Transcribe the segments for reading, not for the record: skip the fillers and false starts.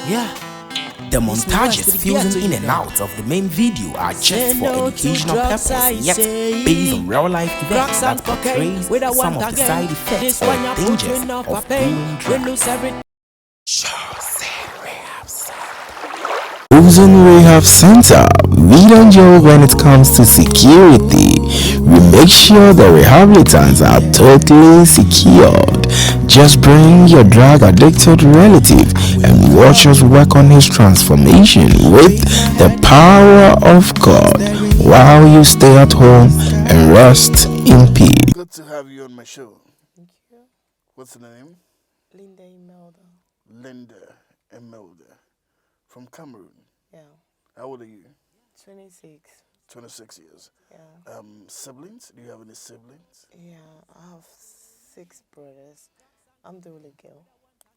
Yeah, the montages fusing in and out of the main video are just for educational purposes, yet based on real life events that portrays some of the side effects or dangers of doing drugs. Chosen Rehab Center, we don't joke when it comes to security. We make sure the rehabilitants are totally secured. Just bring your drug addicted relative and watch us work on his transformation with the power of God while you stay at home and rest in peace. Good to have you on my show. Thank you. What's the name? Linda Imelda. Linda Imelda from Cameroon. Yeah. How old are you? 26. 26 years. Yeah. Siblings? Do you have any siblings? Yeah. I have 6 brothers. I'm the only girl.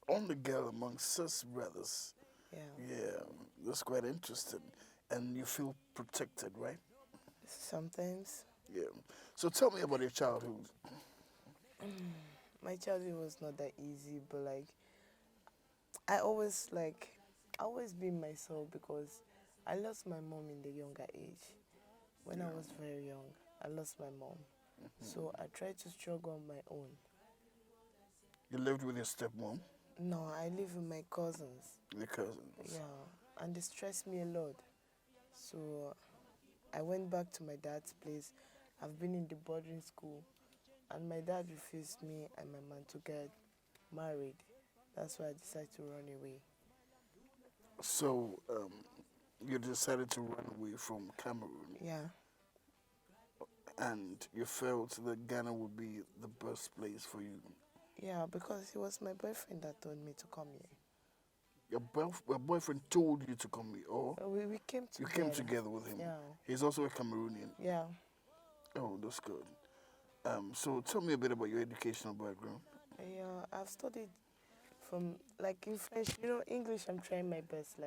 Only girl among 6 brothers. Yeah. Yeah, that's quite interesting. And you feel protected, right? Sometimes. Yeah. So tell me about your childhood. My childhood was not that easy, but I always be myself because I lost my mom in the younger age. When I was very young, I lost my mom. So I tried to struggle on my own. You lived with your stepmom? No, I live with my cousins. Your cousins? Yeah, and they stressed me a lot. So I went back to my dad's place. I've been in the boarding school, and my dad refused me and my mom to get married. That's why I decided to run away. So, you decided to run away from Cameroon, Yeah, and you felt that Ghana would be the best place for you. yeah, because it was my boyfriend that told me to come here. Your boyfriend told you to come here, or We came you together. came together with him? Yeah, He's also a Cameroonian. yeah. Oh, that's good. So tell me a bit about your educational background. Yeah, I've studied from in French. English. I'm trying my best.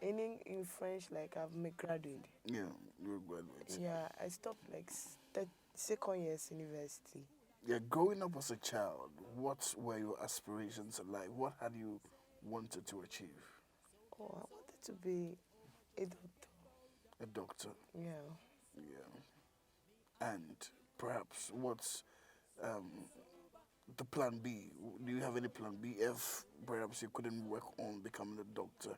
In French, I've made graduate. Yeah, you're a graduate. Yeah, I stopped second year's university. Yeah, growing up as a child, what were your aspirations in life? What had you wanted to achieve? Oh, I wanted to be a doctor. A doctor. Yeah. Yeah. And perhaps what's the plan B? Do you have any plan B if perhaps you couldn't work on becoming a doctor?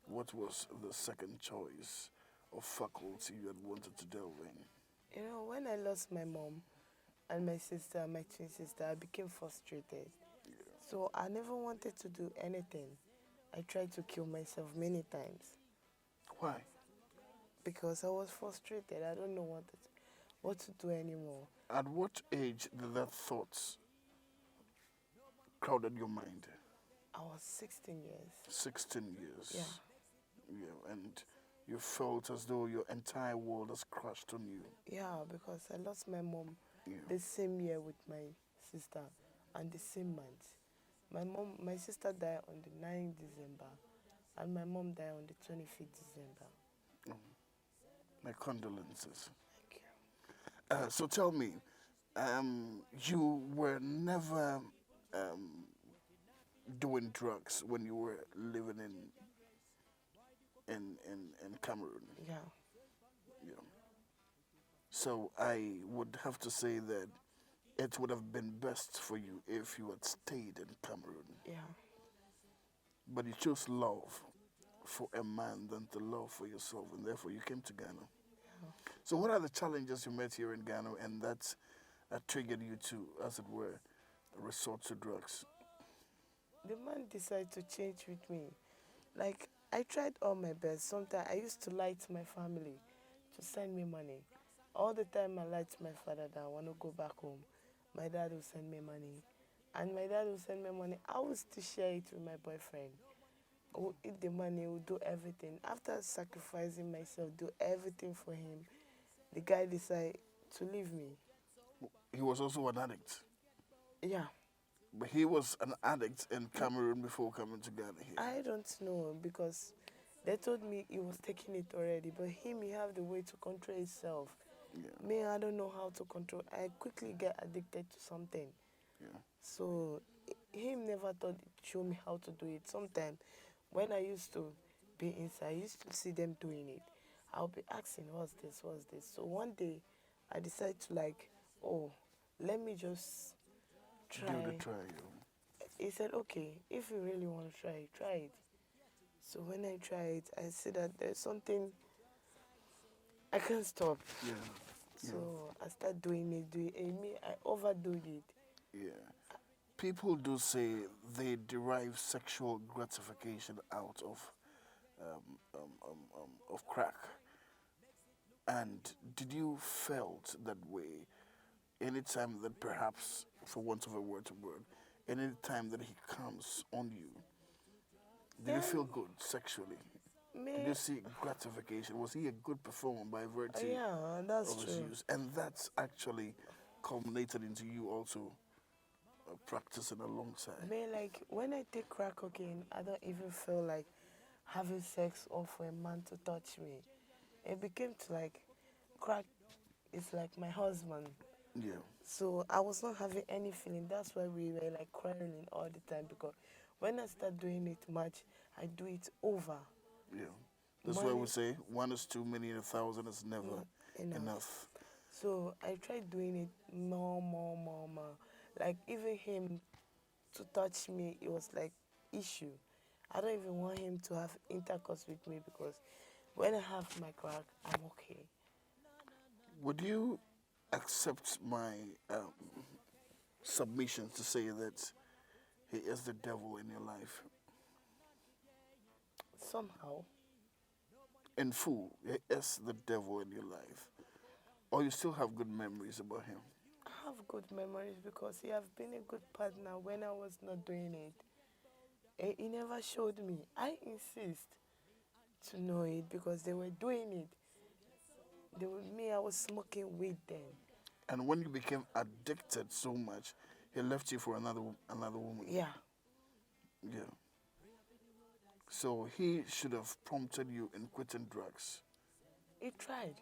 What was the second choice of faculty you had wanted to delve in? When I lost my mom and my sister, my twin sister, I became frustrated. So I never wanted to do anything. I tried to kill myself many times Why? because I was frustrated. I don't know what to do anymore. At what age did that thought crowded your mind? I was 16 years. 16 years. Yeah. Yeah, and you felt as though your entire world has crashed on you. Yeah, because I lost my mom Yeah. the same year with my sister and the same month. My sister died on the 9th December and my mom died on the 25th December. My condolences. Thank you. So tell me, you were never doing drugs when you were living in Cameroon. Yeah. Yeah. So I would have to say that it would have been best for you if you had stayed in Cameroon. Yeah. But you chose love for a man than to love for yourself, and therefore you came to Ghana. Yeah. So what are the challenges you met here in Ghana and that triggered you to, as it were, resort to drugs? The man decided to change with me. I tried all my best. Sometimes I used to lie to my family to send me money. All the time I lied to my father that I want to go back home. My dad will send me money. And my dad will send me money. I will still share it with my boyfriend. I will eat the money, I will do everything. After sacrificing myself, do everything for him, the guy decided to leave me. He was also an addict. Yeah. But he was an addict in Cameroon before coming to Ghana here. I don't know because they told me he was taking it already, but he have the way to control himself. Yeah. Me, I don't know how to control. I quickly get addicted to something. Yeah. So him never thought show me how to do it. Sometimes when I used to be inside, I used to see them doing it. I'll be asking, what's this, what's this? So one day, I decided to like, oh, let me just Give it a try. try. He said, okay, if you really want to try it. So when I try it, I see that there's something I can't stop. Yeah. So I start doing it. And me, I overdo it. Yeah. People do say they derive sexual gratification out of crack. And did you felt that way anytime that perhaps, for want of a word, any time that he comes on you, did you Yeah, feel good sexually? Did me, you see gratification? Was he a good performer by virtue yeah, that's of his true. use? And that's actually culminated into you also practicing alongside. Me, like, when I take crack cocaine, I don't even feel like having sex or for a man to touch me. It became to like, crack is like my husband. Yeah, So I was not having any feeling. That's why we were like quarreling all the time because when I start doing it much, I do it over. yeah. That's why we Money, say one is too many and 1,000 is never not enough. enough. So I tried doing it more. Like even him to touch me, it was like issue. I don't even want him to have intercourse with me because when I have my crack, I'm okay. Would you accept my submission to say that he is the devil in your life? Somehow, In full, he is the devil in your life. Or you still have good memories about him? I have good memories because he have been a good partner when I was not doing it. And he never showed me. I insist to know it because they were doing it. They were, me, I was smoking with them. And when you became addicted so much, he left you for another woman. Yeah, Yeah. So he should have prompted you in quitting drugs. he tried.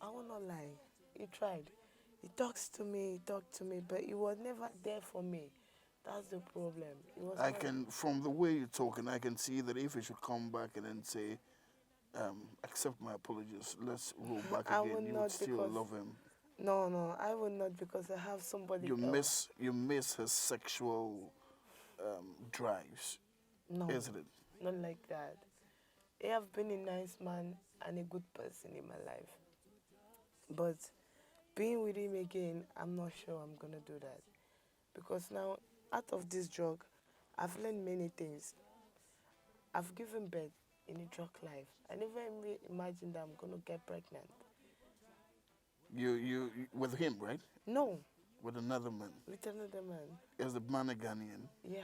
I will not lie. He tried. He talked to me, but he was never there for me. That's the problem. He was I never. can, from the way you're talking, I can see that if he should come back and then say, accept my apologies, let's roll back I again, will you would not still because love him. no, I will not because I have somebody else. You miss his sexual drives, No, isn't it? not like that. He have been a nice man and a good person in my life. But being with him again, I'm not sure I'm gonna do that. Because now, out of this drug, I've learned many things. I've given birth in a drug life. I never imagined that I'm gonna get pregnant. With him, right? No, With another man. with another man. Is the man a Ghanaian? Yeah.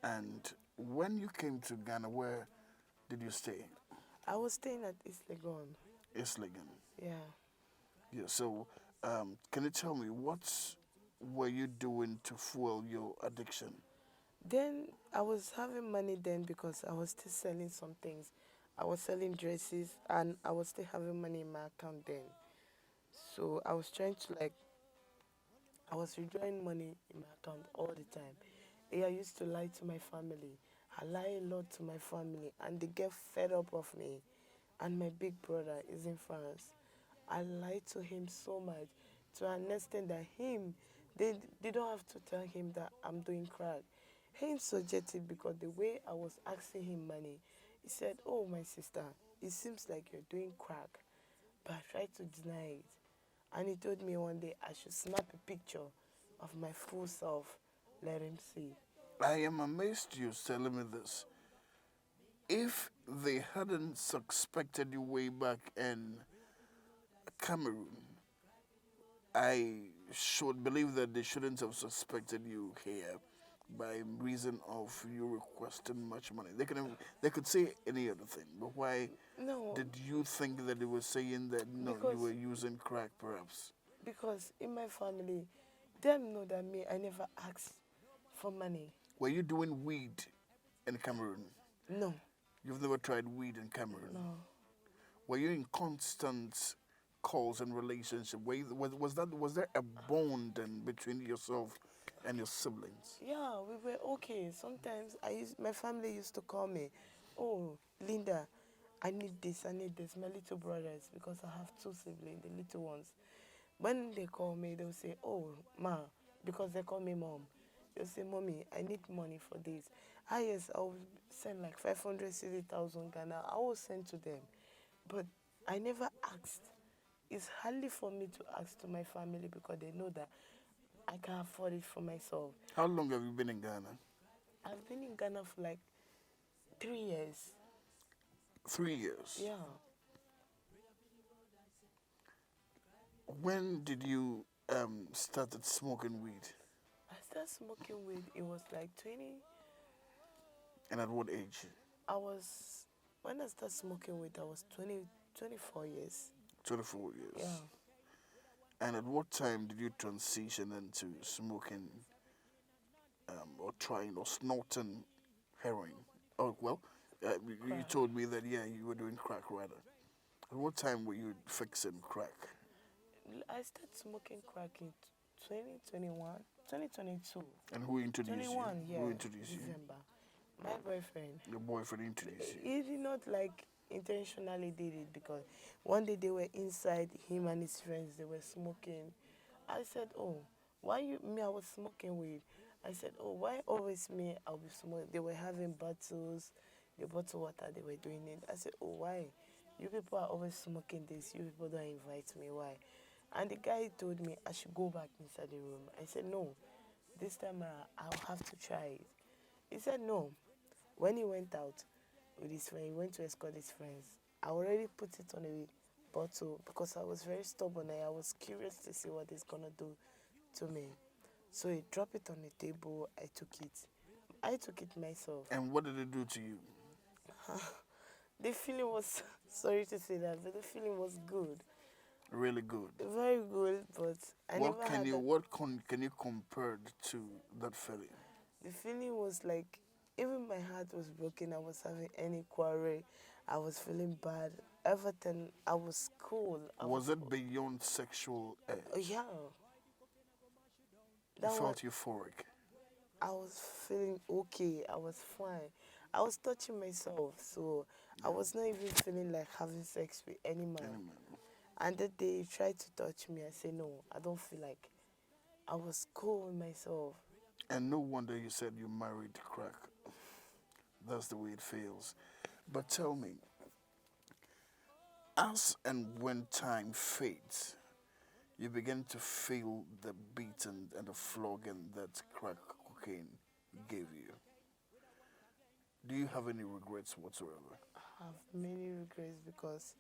And when you came to Ghana, where did you stay? I was staying at East Legon. Islington. Yeah. Yeah. So, can you tell me what were you doing to fuel your addiction? Then I was having money then because I was still selling some things. I was selling dresses and I was still having money in my account then. So I was trying to like I was withdrawing money in my account all the time. I used to lie to my family. I lie a lot to my family and they get fed up of me. And my big brother is in France. I lied to him so much to an extent that they don't have to tell him that I'm doing crack. He subjected because the way I was asking him money, he said, "Oh, my sister, it seems like you're doing crack." But I tried to deny it. And he told me one day I should snap a picture of my full self, let him see. I am amazed you're telling me this. If they hadn't suspected you way back in Cameroon, I should believe that they shouldn't have suspected you here by reason of you requesting much money. They could say any other thing, but why No, did you think that they were saying that no, you because were using crack perhaps? because in my family, them know that me, I never ask for money. Were you doing weed in Cameroon? No, You've never tried weed in Cameroon. no. Were you in constant calls and relationship? Was there a bond then between yourself And your siblings? Yeah, we were okay. Sometimes my family used to call me, oh, Linda, I need this, I need this. My little brothers, because I have two siblings, the little ones. When they call me, they'll say, oh, ma, because they call me mom. They'll say, mommy, I need money for this. Ah, yes, I'll send like 500, 60,000 Ghana. I will send to them. But I never asked. It's hardly for me to ask to my family because they know that I can afford it for myself. How long have you been in Ghana? I've been in Ghana for like 3 years. 3 years. Yeah. When did you started smoking weed? I started smoking weed, it was like 20. And at what age? When I started smoking weed, I was 20, 24 years. 24 years. Yeah. And at what time did you transition into smoking or trying or snorting heroin? Oh, well, you Crack. told me that, yeah, you were doing crack rather. At what time were you fixing crack? I started smoking crack in 2021, 2022. And who introduced 21, you? yeah. Who introduced December. My boyfriend. you? Your boyfriend introduced you. He did not like intentionally did it because one day they were inside, him and his friends, they were smoking. I said, oh, why you, me, I was smoking weed. I said, oh, why always me, I'll be smoking. They were having bottles, the bottle water, they were doing it. I said, oh, why? You people are always smoking this, you people don't invite me, why? And the guy told me I should go back inside the room. I said, no, this time I'll have to try it. He said, no. When he went out with his friend, he went to escort his friends. I already put it on a bottle because I was very stubborn and I was curious to see what it's gonna do to me. So he dropped it on the table, I took it. I took it myself. And what did it do to you? The feeling was, sorry to say that, but the feeling was good. Really good. Very good, but I What never can had you that. what can you compare it to that feeling? The feeling was like, even my heart was broken, I was having any quarrel, I was feeling bad. Everything, I was cool. Was it beyond sexual Oh, edge? yeah. You That was, felt euphoric. I was feeling okay, I was fine. I was touching myself, so I was not even feeling like having sex with any man. Anyway. And the day he tried to touch me, I said, no, I don't feel like. I was cool with myself. And no wonder you said you married crack. That's the way it feels. But tell me, as and when time fades, you begin to feel the beating and the flogging that crack cocaine gave you. Do you have any regrets whatsoever? I have many regrets because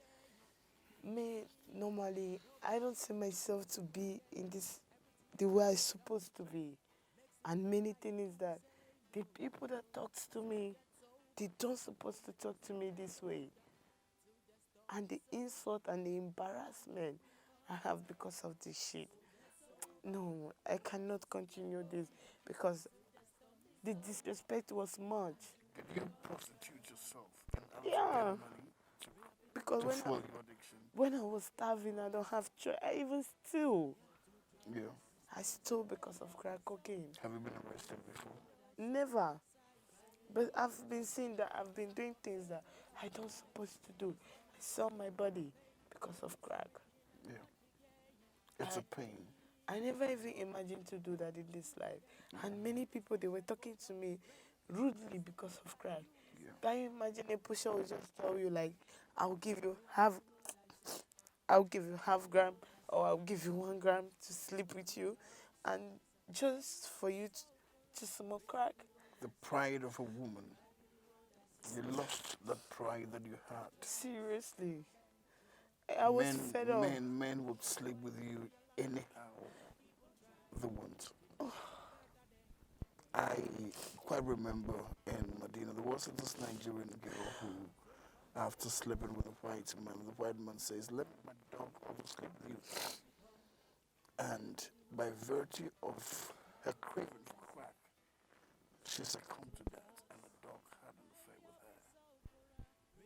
me, normally, I don't see myself to be in this, the way I'm supposed to be. And many things is that the people that talks to me, they don't supposed to talk to me this way. And the insult and the embarrassment I have because of this shit. No, I cannot continue this because the disrespect was much. Did you prostitute yourself in order to Yeah. get money Because to fuel your addiction? when I was starving, I don't have choice. I even steal. Yeah. I stole because of crack cocaine. Have you been arrested before? Never. But I've been seeing that I've been doing things that I don't supposed to do. I sell my body because of crack. Yeah. It's a pain. I never even imagined to do that in this life. And many people, they were talking to me rudely because of crack. Yeah. Can you imagine a pusher will just tell you like, I'll give you half gram or I'll give you 1 gram to sleep with you, and just for you to smoke crack. The pride of a woman. You lost that pride that you had. Seriously. I was fed up. Men would sleep with you anyhow they want. I quite remember in Medina, there was this Nigerian girl who, after sleeping with a white man, the white man says, let my dog also sleep with you. And by virtue of her craving for crack, she succumbed to that, and the dog had an affair with her.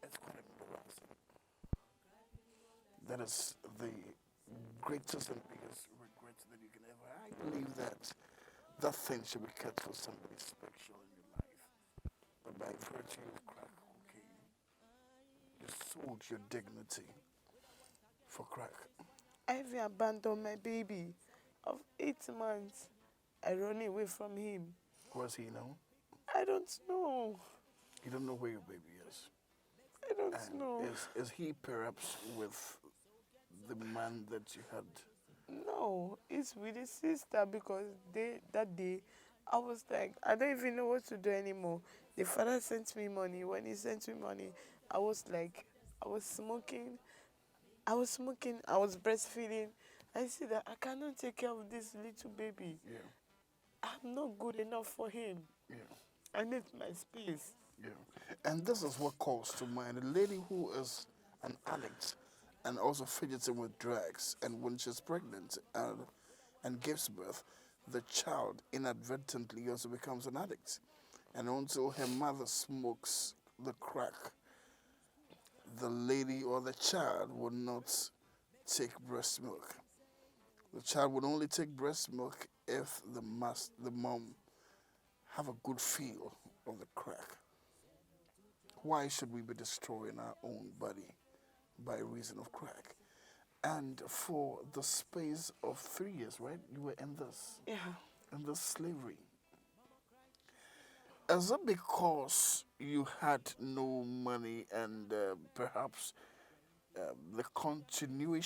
It's quite embarrassing. That is the greatest and biggest regret that you can ever have. I believe that that thing should be kept for somebody special in your life. But by virtue of crack cocaine, you sold your dignity for crack. I even abandoned my baby of 8 months. I run away from him. Where's he now? I don't know. You don't know where your baby is. I don't And know. is he perhaps with the man that you had? No, it's with his sister because that day I was like, I don't even know what to do anymore. The father sent me money. When he sent me money, I was like, I was smoking. I was breastfeeding. I see that I cannot take care of this little baby. Yeah, I'm not good enough for him. yeah, I need my space. yeah. And this is what calls to mind a lady who is an addict and also fidgeting with drugs. And when she's pregnant and gives birth, the child inadvertently also becomes an addict. And until her mother smokes the crack, the lady or the child would not take breast milk. The child would only take breast milk if the mom have a good feel of the crack. Why should we be destroying our own body by reason of crack? And for the space of 3 years, right, you were Yeah. in this slavery. Is it because you had no money and perhaps the continuing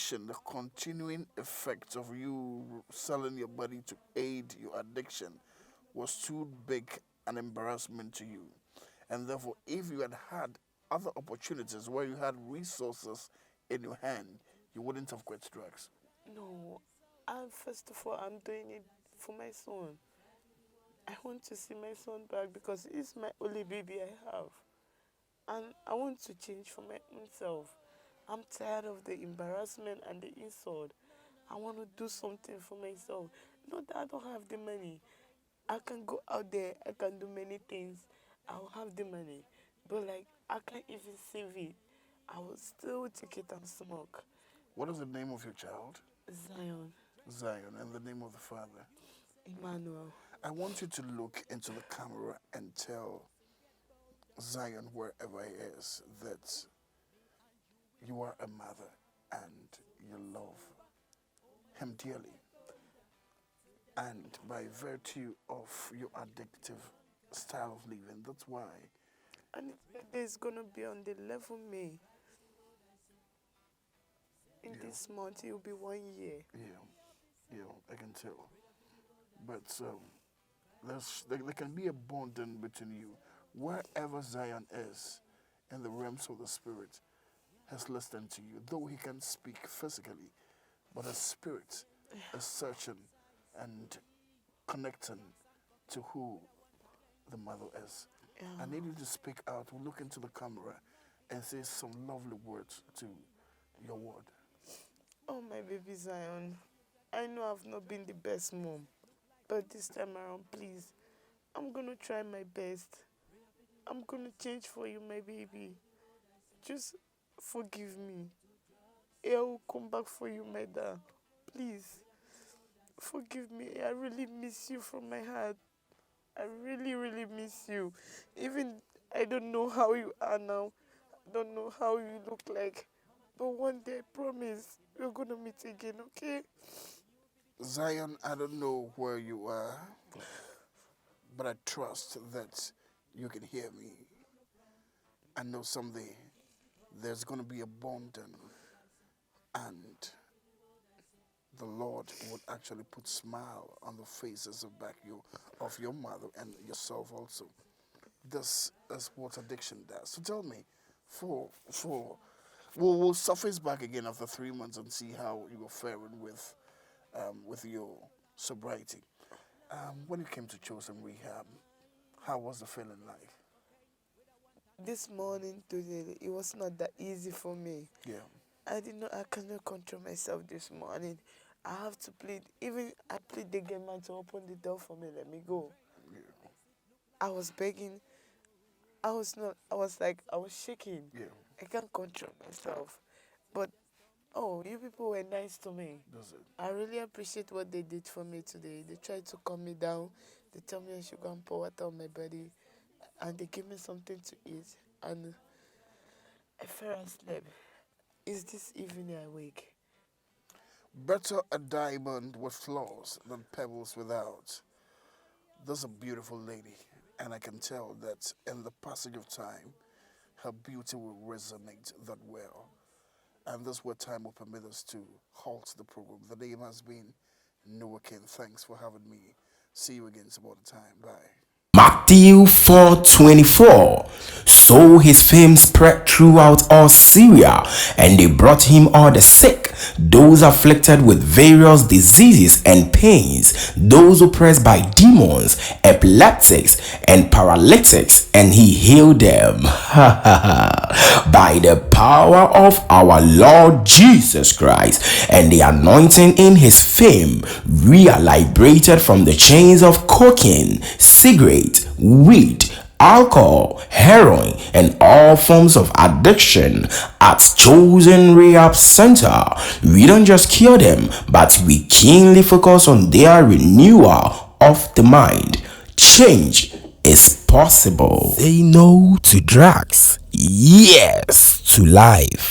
effect of you selling your body to aid your addiction was too big an embarrassment to you? And therefore, if you had had other opportunities where you had resources in your hand, you wouldn't have quit drugs. No. And first of all, I'm doing it for my son. I want to see my son back because he's my only baby I have. And I want to change for my own self. I'm tired of the embarrassment and the insult. I want to do something for myself. Not that I don't have the money. I can go out there, I can do many things. I'll have the money. But like I can't even save it. I will still take it and smoke. What is the name of your child? Zion, Zion, and the name of the father. Emmanuel. I want you to look into the camera and tell Zion, wherever he is, that you are a mother and you love him dearly. And by virtue of your addictive style of living, that's why. And it's gonna be on the 11th May. In Yeah. this month, it will be 1 year. Yeah, I can tell. But there can be a bond in between you. Wherever Zion is in the realms of the spirit, has listened to you, though he can speak physically, but his spirit is searching and connecting to who the mother is. Yeah. I need you to speak out, look into the camera, and say some lovely words to your word. Oh, my baby Zion. I know I've not been the best mom, but this time around, please, I'm gonna try my best. I'm gonna change for you, my baby. Just forgive me. I will come back for you, my dad. Please, forgive me. I really miss you from my heart. I really, really miss you. Even I don't know how you are now. I don't know how you look like. But one day, I promise, we're gonna meet again, okay? Zion, I don't know where you are, but I trust that you can hear me. I know someday there's going to be a bonding, and the Lord would actually put smile on the faces of your mother and yourself also. This is what addiction does. So tell me, for we'll surface back again after 3 months and see how you are faring with your sobriety. When you came to Chosen Rehab, how was the feeling like? This morning, today, it was not that easy for me. Yeah, I cannot control myself this morning. I have to plead. Even I plead the game man to open the door for me, let me go. yeah, I was begging. I was like, I was shaking. yeah. I can't control myself. But Oh, you people were nice to me. Does it? I really appreciate what they did for me today. They tried to calm me down. They tell me I should go and pour water on my body, and they give me something to eat. And I fell asleep. Is this evening I wake? Better a diamond with flaws than pebbles without. This is a beautiful lady, and I can tell that in the passage of time, her beauty will resonate that well. And this is where time will permit us to halt the program. The name has been Noah King. Thanks for having me. See you again some other time. Bye. Matthew 4:24. So his fame spread throughout all Syria, and they brought him all the sick, those afflicted with various diseases and pains, those oppressed by demons, epileptics, and paralytics, and he healed them. By the power of our Lord Jesus Christ and the anointing in his fame, we are liberated from the chains of cocaine, cigarette, weed, alcohol, heroin, and all forms of addiction. At Chosen Rehab Center, we don't just cure them, but we keenly focus on their renewal of the mind. Change is possible. Say no to drugs. Yes to life.